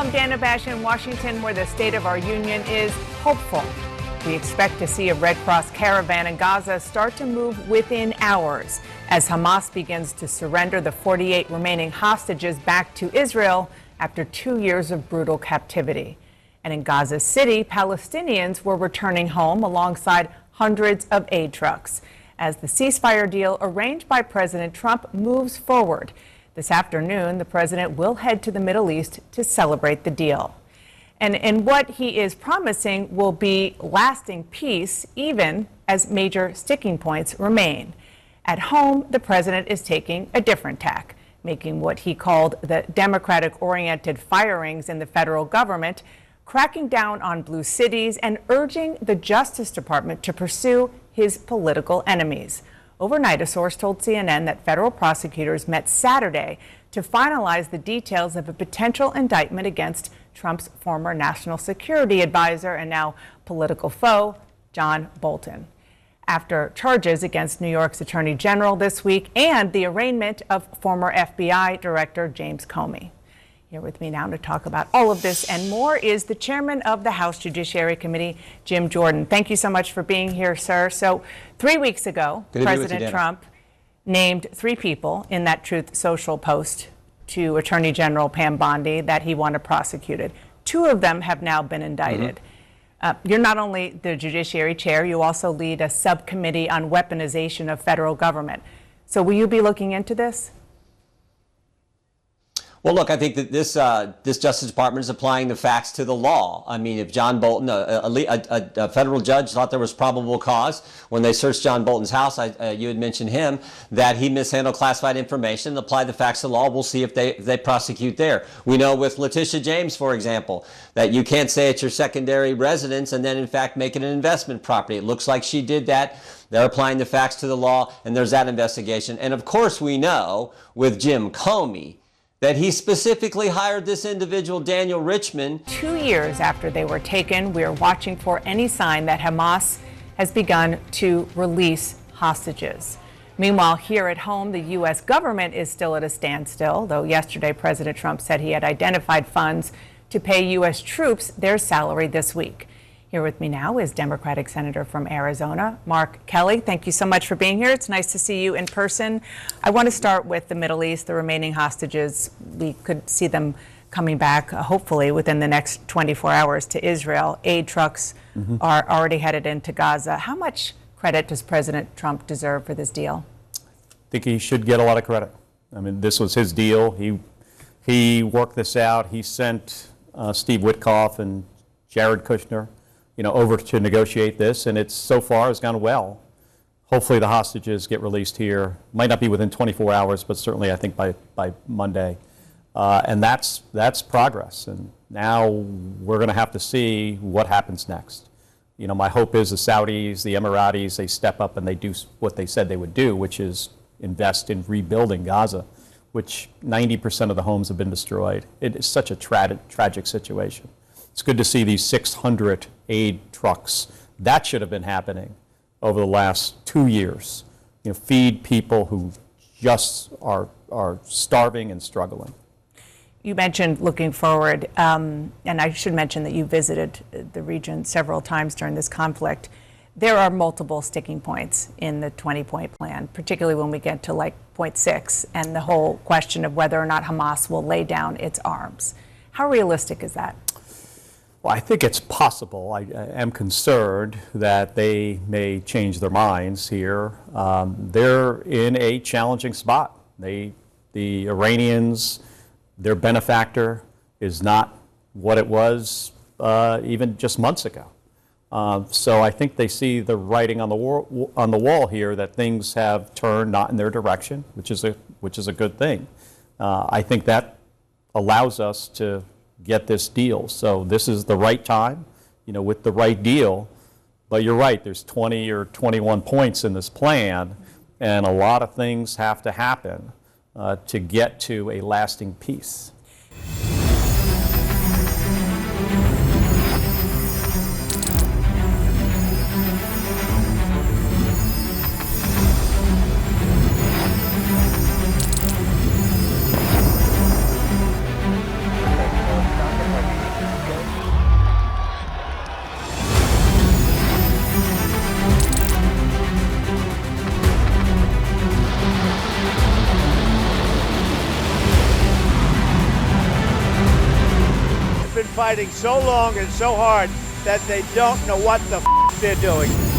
I'm Dana Bash in Washington, where the state of our union is hopeful. We expect to see a Red Cross caravan in Gaza start to move within hours as Hamas begins to surrender the 48 remaining hostages back to Israel after 2 years of brutal captivity. And in Gaza City, Palestinians were returning home alongside hundreds of aid trucks as the ceasefire deal arranged by President Trump moves forward. This afternoon, the president will head to the Middle East to celebrate the deal. And what he is promising will be lasting peace, even as major sticking points remain. At home, the president is taking a different tack, making what he called the Democratic-oriented firings in the federal government, cracking down on blue cities and urging the Justice Department to pursue his political enemies. Overnight, a source told CNN that federal prosecutors met Saturday to finalize the details of a potential indictment against Trump's former national security advisor and now political foe, John Bolton, after charges against New York's Attorney General this week and the arraignment of former FBI Director James Comey. Here with me now to talk about all of this and more is the chairman of the House Judiciary Committee, Jim Jordan. Thank you so much for being here, sir. So 3 weeks ago, President Trump named 3 people in that Truth Social post to Attorney General Pam Bondi that he wanted prosecuted. 2 of them have now been indicted. You're not only the Judiciary Chair, you also lead a subcommittee on weaponization of federal government. So will you be looking into this? Well, look, I think that this Justice Department is applying the facts to the law. I mean, if John Bolton, a federal judge, thought there was probable cause when they searched John Bolton's house, you had mentioned him, that he mishandled classified information, apply the facts to the law. We'll see if they prosecute there. We know with Letitia James, for example, that you can't say it's your secondary residence and then, in fact, make it an investment property. It looks like she did that. They're applying the facts to the law, and there's that investigation. And, of course, we know with Jim Comey that he specifically hired this individual, Daniel Richman. 2 years after they were taken, we are watching for any sign that Hamas has begun to release hostages. Meanwhile, here at home, the U.S. government is still at a standstill, though yesterday President Trump said he had identified funds to pay U.S. troops their salary this week. Here with me now is Democratic Senator from Arizona, Mark Kelly. Thank you so much for being here. It's nice to see you in person. I want to start with the Middle East, the remaining hostages. We could see them coming back, hopefully, within the next 24 hours to Israel. Aid trucks are already headed into Gaza. How much credit does President Trump deserve for this deal? I think he should get a lot of credit. I mean, this was his deal. He worked this out. He sent Steve Witkoff and Jared Kushner over to negotiate this, and it's so far has gone well. Hopefully the hostages get released here. Might not be within 24 hours, but certainly I think by Monday. And that's progress. And now we're going to have to see what happens next. My hope is the Saudis, the Emiratis, they step up and they do what they said they would do, which is invest in rebuilding Gaza, which 90% of the homes have been destroyed. It is such a tragic situation. It's good to see these 600 aid trucks. That should have been happening over the last 2 years. Feed people who just are starving and struggling. You mentioned looking forward, and I should mention that you visited the region several times during this conflict. There are multiple sticking points in the 20-point plan, particularly when we get to point 6 and the whole question of whether or not Hamas will lay down its arms. How realistic is that? Well, I think it's possible. I am concerned that they may change their minds here. They're in a challenging spot. The Iranians, their benefactor is not what it was even just months ago. So I think they see the writing on the wall here that things have turned not in their direction, which is a good thing. I think that allows us to get this deal. So this is the right time, with the right deal. But you're right, there's 20 or 21 points in this plan, and a lot of things have to happen to get to a lasting peace. fighting so long and so hard that they don't know what the they're doing.